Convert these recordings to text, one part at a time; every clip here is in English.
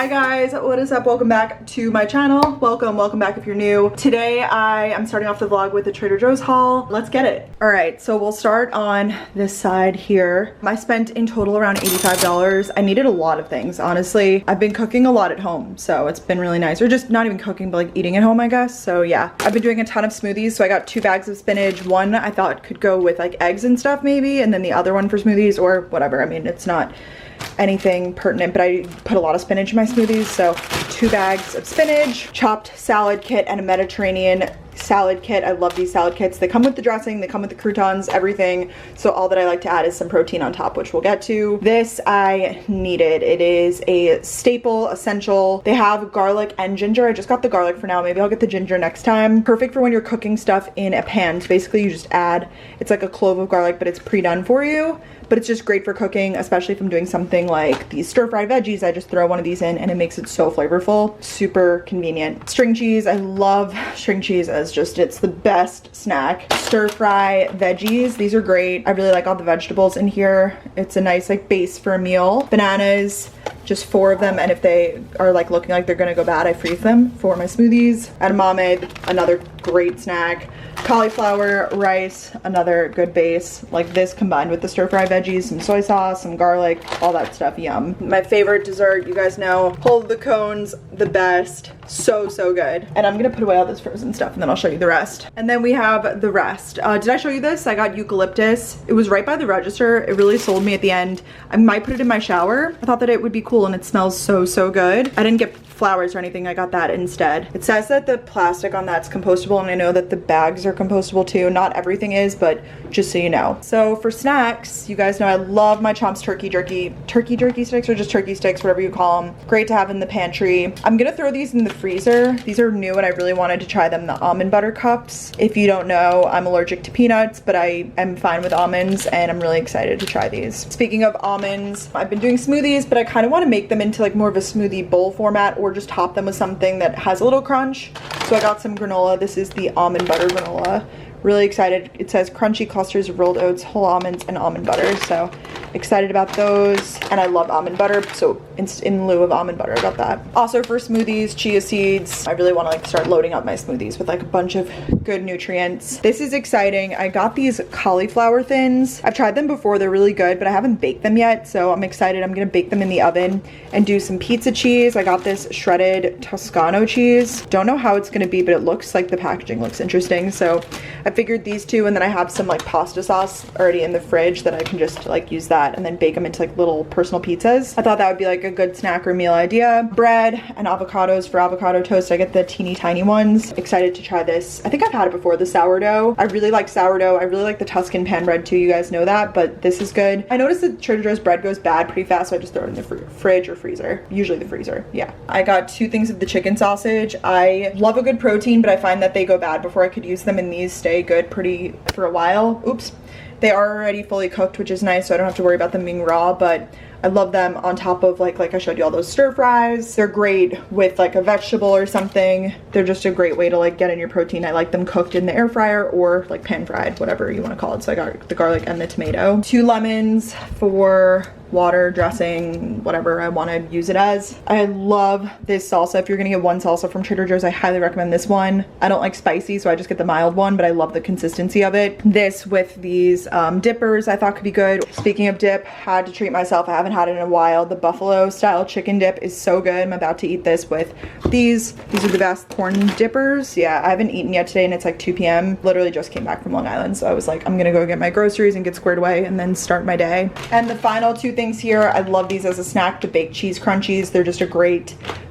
Hi guys, what is up? Welcome back to my channel. Welcome back if you're new. Today I am starting off the vlog with the Trader Joe's haul. Let's get it. All right, so we'll start on this side here. I spent in total around $85. I needed a lot of things, honestly. I've been cooking a lot at home, so it's been really nice. Or just not even cooking, but like eating at home, I guess. So yeah, I've been doing a ton of smoothies. So I got 2 bags of spinach. One I thought could go with like eggs and stuff maybe, and then the other one for smoothies or whatever. I mean, it's not anything pertinent, but I put a lot of spinach in my smoothies. So 2 bags of spinach, chopped salad kit, and a Mediterranean salad kit. I love these salad kits. They come with the dressing, they come with the croutons, everything. So all that I like to add is some protein on top, which we'll get to. This I needed. It is a staple, essential. They have garlic and ginger. I just got the garlic for now. Maybe I'll get the ginger next time. Perfect for when you're cooking stuff in a pan. So basically you just add, it's like a clove of garlic, but it's pre-done for you. But it's just great for cooking, especially if I'm doing something like these stir-fried veggies. I just throw one of these in and it makes it so flavorful. Super convenient. String cheese. I love string cheese as just, it's the best snack. Stir-fry veggies. These are great. I really like all the vegetables in here. It's a nice like base for a meal. Bananas, just 4 of them. And if they are like looking like they're gonna go bad, I freeze them for my smoothies. Edamame, another great snack. Cauliflower rice, another good base. Like this combined with the stir-fry veggies, some soy sauce, some garlic, all that stuff, yum. My favorite dessert, you guys know, hold the cones, the best. So good. And I'm gonna put away all this frozen stuff and then I'll show you the rest. And then we have the rest. Did I show you this? I got eucalyptus. It was right by the register. It really sold me at the end. I might put it in my shower. I thought that it would be cool and it smells so good. I didn't get flowers or anything. I got that instead. It says that the plastic on that's compostable, and I know that the bags are compostable too. Not everything is, but just so you know. So for snacks, you guys know I love my Chomps turkey jerky sticks, or just turkey sticks, whatever you call them. Great to have in the pantry. I'm gonna throw these in the freezer. These are new and I really wanted to try them. The almond butter cups. If you don't know, I'm allergic to peanuts, but I am fine with almonds and I'm really excited to try these. Speaking of almonds, I've been doing smoothies, but I kind of want to make them into like more of a smoothie bowl format, or just top them with something that has a little crunch. So I got some granola. This is the almond butter granola. Really excited. It says crunchy clusters of rolled oats, whole almonds, and almond butter. So excited about those. And I love almond butter, so in lieu of almond butter, I got that. Also for smoothies, chia seeds. I really want to like start loading up my smoothies with like a bunch of good nutrients. This is exciting. I got these cauliflower thins. I've tried them before. They're really good, but I haven't baked them yet. So I'm excited. I'm gonna bake them in the oven and do some pizza cheese. I got this shredded Toscano cheese. Don't know how it's gonna be, but it looks like the packaging looks interesting. So I figured these 2, and then I have some like pasta sauce already in the fridge that I can just like use that and then bake them into like little personal pizzas. I thought that would be like a good snack or meal idea. Bread and avocados for avocado toast. I get the teeny tiny ones. Excited to try this. I think I've had it before, the sourdough. I really like sourdough. I really like the Tuscan pan bread too. You guys know that, but this is good. I noticed that Trader Joe's bread goes bad pretty fast, so I just throw it in the fridge or freezer. Usually the freezer, yeah. I got 2 things of the chicken sausage. I love a good protein, but I find that they go bad before I could use them, and these stay good pretty for a while. Oops. They are already fully cooked, which is nice, so I don't have to worry about them being raw, but I love them on top of like I showed you all those stir fries. They're great with like a vegetable or something. They're just a great way to like get in your protein. I like them cooked in the air fryer or like pan fried, whatever you want to call it. So I got the garlic and the tomato. 2 lemons for water, dressing, whatever I want to use it as. I love this salsa. If you're gonna get one salsa from Trader Joe's, I highly recommend this one. I don't like spicy, so I just get the mild one, but I love the consistency of it. This with these dippers I thought could be good. Speaking of dip, had to treat myself. I haven't had it in a while. The buffalo style chicken dip is so good. I'm about to eat this with these. These are the best corn dippers. Yeah, I haven't eaten yet today and it's like 2 p.m. Literally just came back from Long Island, so I was like, I'm gonna go get my groceries and get squared away and then start my day. And the final 2 things here, I love these as a snack, the baked cheese crunchies. They're just a great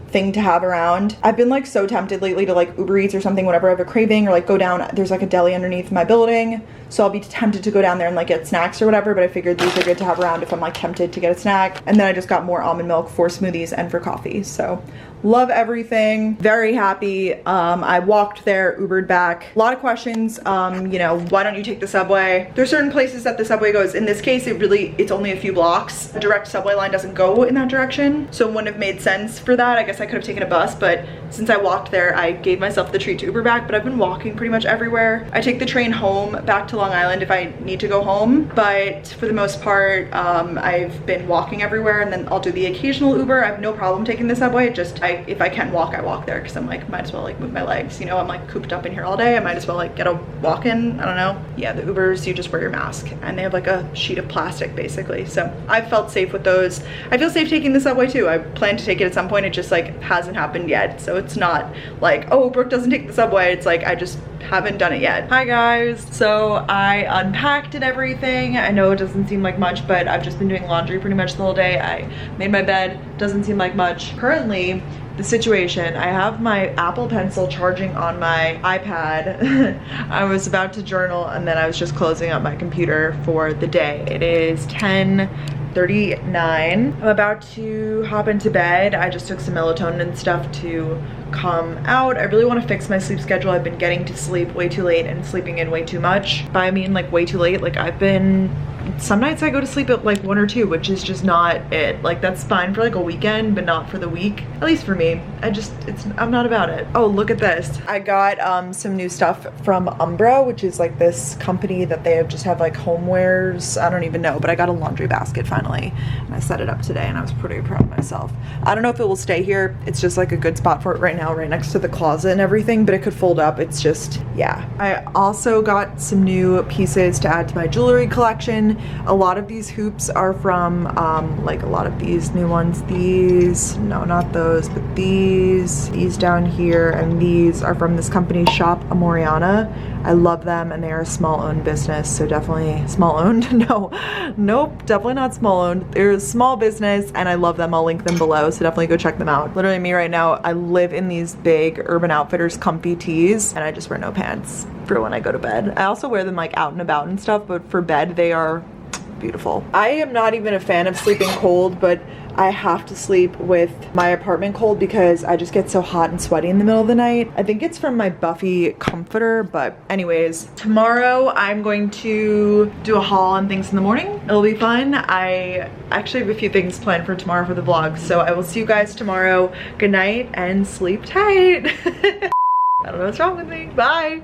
thing to have around. I've been like so tempted lately to like Uber Eats or something whenever I have a craving, or like go down, there's like a deli underneath my building, so I'll be tempted to go down there and like get snacks or whatever, but I figured these are good to have around if I'm like tempted to get a snack. And then I just got more almond milk for smoothies and for coffee. So love everything, very happy. I walked there, Ubered back. A lot of questions, you know, why don't you take the subway? There's certain places that the subway goes. In this case, it's only a few blocks. A direct subway line doesn't go in that direction, so it wouldn't have made sense for that. I guess I could have taken a bus, but since I walked there, I gave myself the treat to Uber back, but I've been walking pretty much everywhere. I take the train home back to Long Island if I need to go home, but for the most part, I've been walking everywhere, and then I'll do the occasional Uber. I have no problem taking the subway. Just if I can walk, I walk there, because I'm like, might as well like move my legs. You know, I'm like cooped up in here all day. I might as well like get a walk in. I don't know. Yeah, the Ubers, you just wear your mask, and they have like a sheet of plastic basically. So I've felt safe with those. I feel safe taking the subway too. I plan to take it at some point. It just like hasn't happened yet. So it's not like, oh, Brooke doesn't take the subway. It's like I just haven't done it yet. Hi guys. So I unpacked and everything. I know it doesn't seem like much, but I've just been doing laundry pretty much the whole day. I made my bed. Doesn't seem like much. Currently, the situation, I have my Apple Pencil charging on my iPad. I was about to journal, and then I was just closing up my computer for the day. It is 10:39. I'm about to hop into bed. I just took some melatonin and stuff to calm out. I really want to fix my sleep schedule. I've been getting to sleep way too late and sleeping in way too much. By I mean like way too late. Like some nights I go to sleep at like 1 or 2, which is just not it. Like that's fine for like a weekend, but not for the week. At least for me. I'm not about it. Oh, look at this. I got some new stuff from Umbro, which is like this company that they just have like homewares. I don't even know, but I got a laundry basket finally, and I set it up today, and I was pretty proud of myself. I don't know if it will stay here. It's just like a good spot for it right now, right next to the closet and everything, but it could fold up. It's just, yeah. I also got some new pieces to add to my jewelry collection. A lot of these hoops are from like a lot of these new ones. These, no, not those, but these down here, and these are from this company, Shop Amoriana. I love them, and they are a small-owned business, so definitely small-owned. No, nope, definitely not small-owned. They're a small business, and I love them. I'll link them below, so definitely go check them out. Literally me right now, I live in these big Urban Outfitters comfy tees, and I just wear no pants for when I go to bed. I also wear them like out and about and stuff, but for bed, they are beautiful. I am not even a fan of sleeping cold, but I have to sleep with my apartment cold because I just get so hot and sweaty in the middle of the night. I think it's from my Buffy comforter, but anyways, tomorrow I'm going to do a haul and things in the morning. It'll be fun. I actually have a few things planned for tomorrow for the vlog, so I will see you guys tomorrow. Good night and sleep tight. I don't know what's wrong with me. Bye.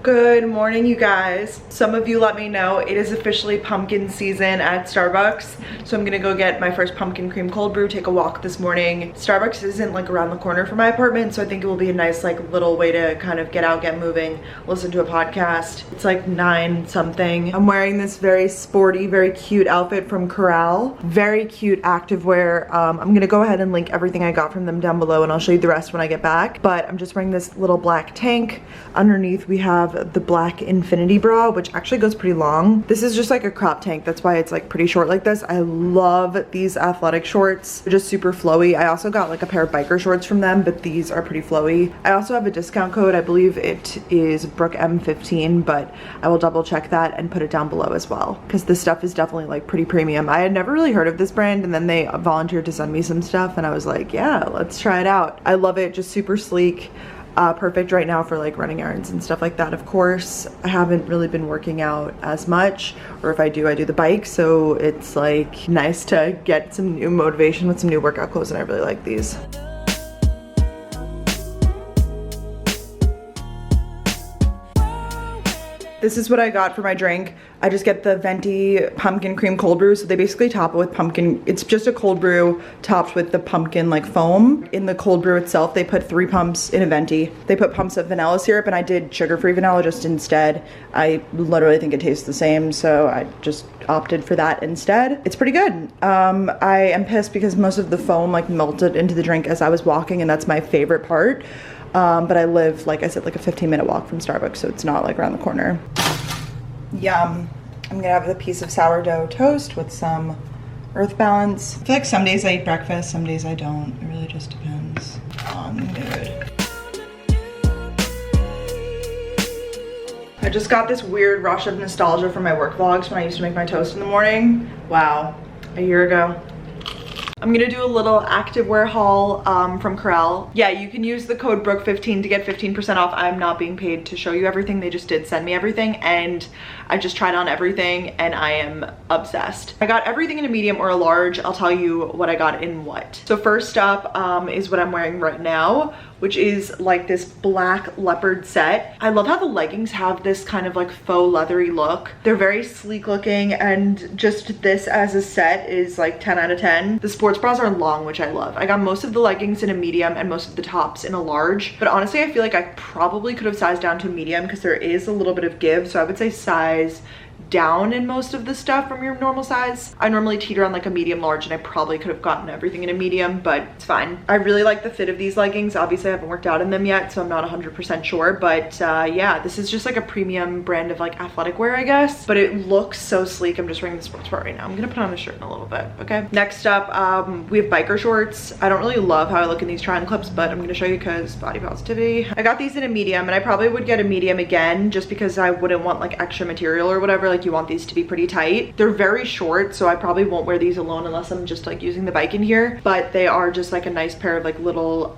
Good morning, you guys. Some of you let me know it is officially pumpkin season at Starbucks. So I'm gonna go get my first pumpkin cream cold brew, take a walk this morning. Starbucks isn't like around the corner from my apartment, so I think it will be a nice like little way to kind of get out, get moving, listen to a podcast. It's like 9 something. I'm wearing this very sporty, very cute outfit from Koral. Very cute activewear. I'm gonna go ahead and link everything I got from them down below, and I'll show you the rest when I get back. But I'm just wearing this little black tank. Underneath we have the black infinity bra, which actually goes pretty long. This is just like a crop tank, that's why it's like pretty short like this. I love these athletic shorts. They're just super flowy. I also got like a pair of biker shorts from them, but these are pretty flowy. I also have a discount code. I believe it is BrookeM15, but I will double check that and put it down below as well, because this stuff is definitely like pretty premium. I had never really heard of this brand, and then they volunteered to send me some stuff, and I was like, yeah, let's try it out. I love it. Just super sleek. Perfect right now for like running errands and stuff like that. Of course, I haven't really been working out as much, or if I do, I do the bike, so it's like nice to get some new motivation with some new workout clothes, and I really like these. This is what I got for my drink. I just get the Venti pumpkin cream cold brew. So they basically top it with pumpkin. It's just a cold brew topped with the pumpkin like foam. In the cold brew itself, they put 3 pumps in a Venti. They put pumps of vanilla syrup, and I did sugar-free vanilla just instead. I literally think it tastes the same, so I just opted for that instead. It's pretty good. I am pissed because most of the foam like melted into the drink as I was walking, and that's my favorite part. But I live, like I said, like a 15-minute walk from Starbucks, so it's not like around the corner. Yum. I'm gonna have a piece of sourdough toast with some Earth Balance. I feel like some days I eat breakfast, some days I don't. It really just depends on the mood. I just got this weird rush of nostalgia from my work vlogs when I used to make my toast in the morning. Wow, a year ago. I'm gonna do a little activewear haul from Koral. Yeah, you can use the code Brooke15 to get 15% off. I'm not being paid to show you everything. They just did send me everything, and I just tried on everything and I am obsessed. I got everything in a medium or a large. I'll tell you what I got in what. So first up is what I'm wearing right now, which is like this black leopard set. I love how the leggings have this kind of like faux leathery look. They're very sleek looking, and just this as a set is like 10 out of 10. The sports bras are long, which I love. I got most of the leggings in a medium and most of the tops in a large, but honestly I feel like I probably could have sized down to a medium because there is a little bit of give, so I would say size down in most of the stuff from your normal size. I normally teeter on like a medium large, and I probably could have gotten everything in a medium, but it's fine. I really like the fit of these leggings. Obviously I haven't worked out in them yet, so I'm not 100% sure, but yeah, this is just like a premium brand of like athletic wear, I guess, but it looks so sleek. I'm just wearing the sports bra right now. I'm gonna put on a shirt in a little bit. Okay, next up we have biker shorts. I don't really love how I look in these try-on clips, but I'm gonna show you because body positivity. I got these in a medium, and I probably would get a medium again just because I wouldn't want like extra material or whatever. Like, you want these to be pretty tight. They're very short, so I probably won't wear these alone unless I'm just like using the bike in here, but they are just like a nice pair of like little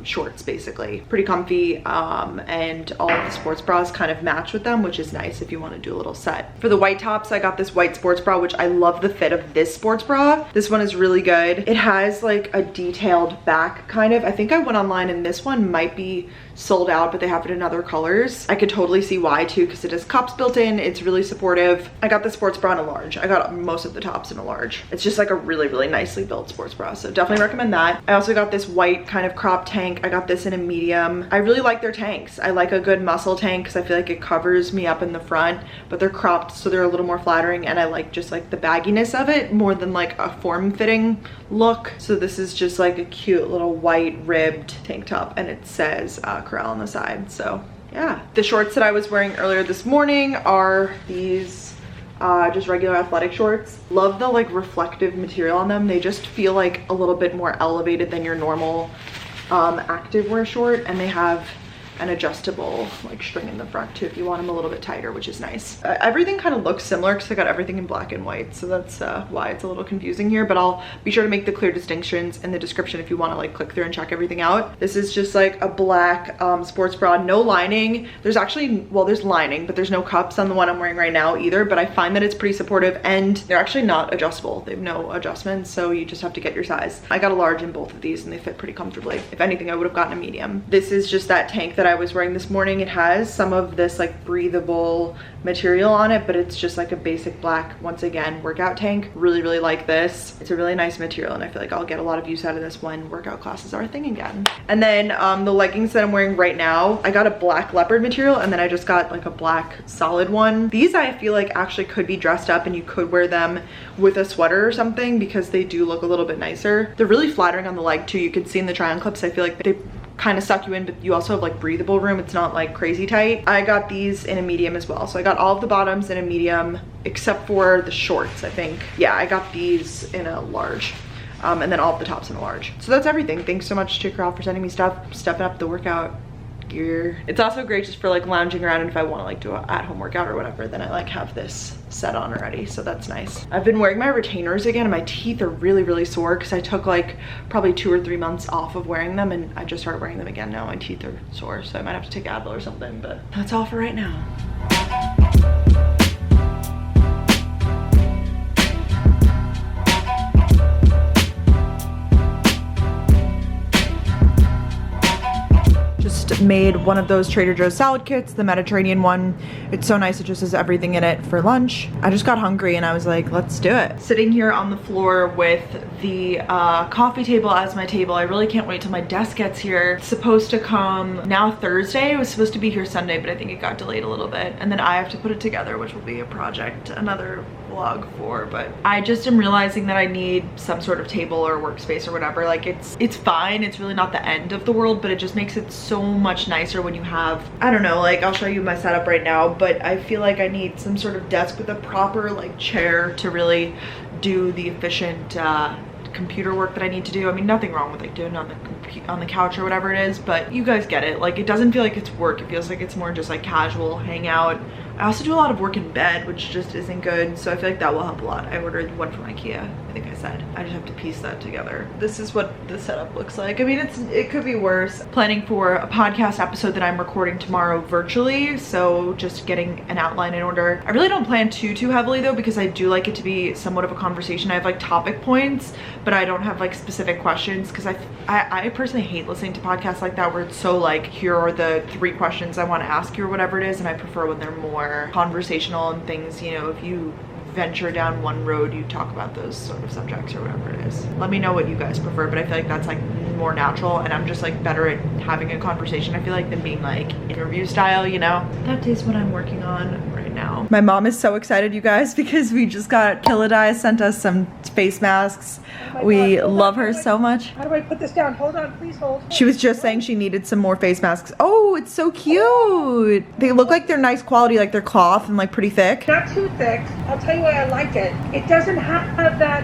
shorts, basically. Pretty comfy, and all of the sports bras kind of match with them, which is nice if you want to do a little set. For the white tops, I got this white sports bra, which I love the fit of this sports bra. This one is really good. It has like a detailed back kind of. I think I went online and this one might be sold out, but they have it in other colors. I could totally see why too, because it has cups built in. It's really supportive. I got the sports bra in a large. I got most of the tops in a large. It's just like a really, really nicely built sports bra, so definitely recommend that. I also got this white kind of crop tank. I got this in a medium. I really like their tanks. I like a good muscle tank because I feel like it covers me up in the front, but they're cropped so they're a little more flattering, and I like just like the bagginess of it more than like a form-fitting look. So this is just like a cute little white ribbed tank top, and it says Koral on the side. So yeah, the shorts that I was wearing earlier this morning are these just regular athletic shorts. Love the like reflective material on them. They just feel like a little bit more elevated than your normal activewear short, and they have an adjustable like string in the front too if you want them a little bit tighter, which is nice. Everything kind of looks similar because I got everything in black and white, so that's why it's a little confusing here, but I'll be sure to make the clear distinctions in the description if you want to like click through and check everything out. This is just like a black sports bra, no lining. There's actually, well, there's lining, but there's no cups on the one I'm wearing right now either, but I find that it's pretty supportive, and they're actually not adjustable. They have no adjustments, so you just have to get your size. I got a large in both of these and they fit pretty comfortably. If anything, I would have gotten a medium. This is just that tank that I was wearing this morning. It has some of this like breathable material on it, but it's just like a basic black, once again, workout tank. Really, really like this. It's a really nice material, and I feel like I'll get a lot of use out of this when workout classes are a thing again. And then the leggings that I'm wearing right now, I got a black leopard material, and then I just got like a black solid one. These I feel like actually could be dressed up, and you could wear them with a sweater or something because they do look a little bit nicer. They're really flattering on the leg too. You can see in the try-on clips, I feel like they kind of suck you in, but you also have like breathable room. It's not like crazy tight. I got these in a medium as well, so I got all of the bottoms in a medium except for the shorts, I think. Yeah, I got these in a large, and then all of the tops in a large. So that's everything. Thanks so much to Koral for sending me stuff, stepping up the workout gear. It's also great just for like lounging around, and if I want to like do an at-home workout or whatever, then I like have this set on already, so that's nice. I've been wearing my retainers again, and my teeth are really, really sore because I took like probably 2 or 3 months off of wearing them, and I just started wearing them again. Now my teeth are sore, so I might have to take Advil or something, but that's all for right now. Made one of those Trader Joe's salad kits, the Mediterranean one. It's so nice. It just has everything in it for lunch. I just got hungry and I was like, let's do it. Sitting here on the floor with the coffee table as my table. I really can't wait till my desk gets here. It's supposed to come now Thursday. It was supposed to be here Sunday, but I think it got delayed a little bit. And then I have to put it together, which will be a project, another vlog for, but I just am realizing that I need some sort of table or workspace or whatever. Like it's fine. It's really not the end of the world, but it just makes it so much nicer when you have, I don't know, like I'll show you my setup right now, but I feel like I need some sort of desk with a proper like chair to really do the efficient computer work that I need to do. I mean, nothing wrong with like doing it on the couch or whatever it is, but you guys get it. Like, it doesn't feel like it's work. It feels like it's more just like casual hangout. I also do a lot of work in bed, which just isn't good, so I feel like that will help a lot. I ordered one from Ikea, I think I said. I just have to piece that together. This is what the setup looks like. I mean, it could be worse. Planning for a podcast episode that I'm recording tomorrow virtually, so just getting an outline in order. I really don't plan too heavily though, because I do like it to be somewhat of a conversation. I have like topic points, but I don't have like specific questions, because I personally hate listening to podcasts like that where it's so like, here are the 3 questions I want to ask you or whatever it is, and I prefer when they're more conversational and things, you know, if you venture down one road, you talk about those sort of subjects or whatever it is. Let me know what you guys prefer, but I feel like that's like more natural, and I'm just like better at having a conversation, I feel like, than being like interview style, you know? That is what I'm working on right now. My mom is so excited, you guys, because we just got Killadai sent us some face masks. Oh, we love her so much. How do I put this down? Hold on, please hold. She was just saying she needed some more face masks. Oh, it's so cute. They look like they're nice quality, like they're cloth and like pretty thick. Not too thick. I'll tell you why I like it. It doesn't have that,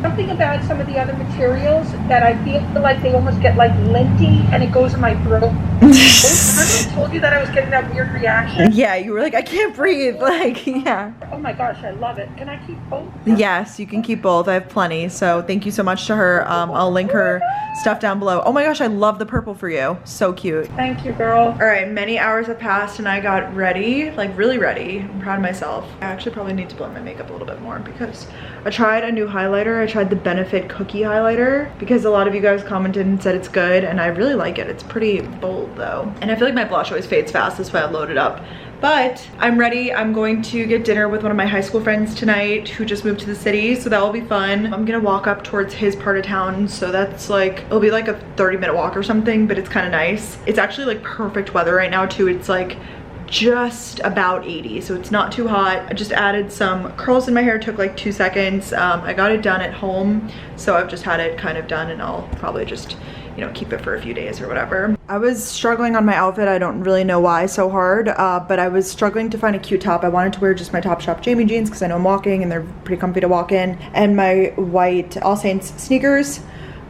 something about some of the other materials that I feel like they almost get like linty and it goes in my throat. I told you that I was getting that weird reaction. Yeah, you were like, I can't breathe. Like, yeah. Oh my gosh, I love it. Can I keep both? Yes, you can keep both. I have plenty. So thank you so much to her. I'll link her stuff down below. Oh my gosh, I love the purple for you. So cute. Thank you, girl. All right, many hours have passed and I got ready, like really ready. I'm proud of myself. I actually probably need to blend my makeup a little bit more because I tried a new highlighter. I tried the Benefit Cookie highlighter because a lot of you guys commented and said it's good, and I really like it. It's pretty bold though. And I feel like my blush always fades fast. That's why I load it up. But I'm ready. I'm going to get dinner with one of my high school friends tonight who just moved to the city, so that will be fun. I'm gonna walk up towards his part of town, so that's like, it'll be like a 30-minute walk or something, but it's kind of nice. It's actually like perfect weather right now too. It's like just about 80, so it's not too hot. I just added some curls in my hair. It took like 2 seconds. I got it done at home, so I've just had it kind of done, and I'll probably just, you know, keep it for a few days or whatever. I was struggling on my outfit. I don't really know why so hard, but I was struggling to find a cute top. I wanted to wear just my Topshop Jamie jeans because I know I'm walking and they're pretty comfy to walk in, and my white All Saints sneakers.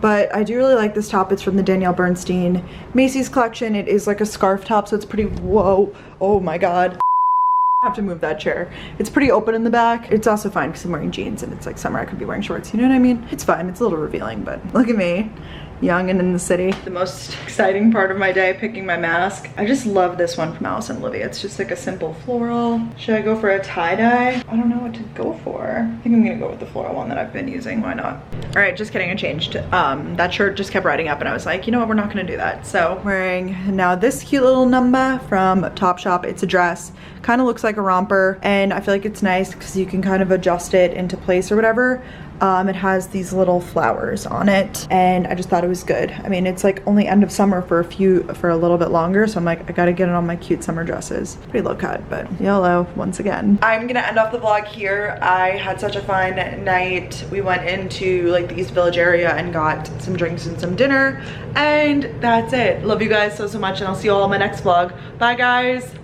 But I do really like this top. It's from the Danielle Bernstein Macy's collection. It is like a scarf top, so it's pretty, whoa, oh my God. I have to move that chair. It's pretty open in the back. It's also fine because I'm wearing jeans and it's like summer. I could be wearing shorts, you know what I mean? It's fine, it's a little revealing, but look at me. Young and in the city. The most exciting part of my day, picking my mask. I just love this one from Alice & Olivia. It's just like a simple floral. Should I go for a tie-dye? I don't know what to go for. I think I'm gonna go with the floral one that I've been using. Why not? All right, just kidding, I changed. That shirt just kept riding up and I was like, you know what, we're not gonna do that. So wearing now this cute little number from Topshop. It's a dress. Kind of looks like a romper, and I feel like it's nice because you can kind of adjust it into place or whatever. It has these little flowers on it, and I just thought it was good. I mean, it's like only end of summer for a little bit longer, so I'm like, I gotta get it on my cute summer dresses. Pretty low cut, but YOLO once again. I'm gonna end off the vlog here. I had such a fun night. We went into like the East Village area and got some drinks and some dinner, and that's it. Love you guys so much, and I'll see you all in my next vlog. Bye guys.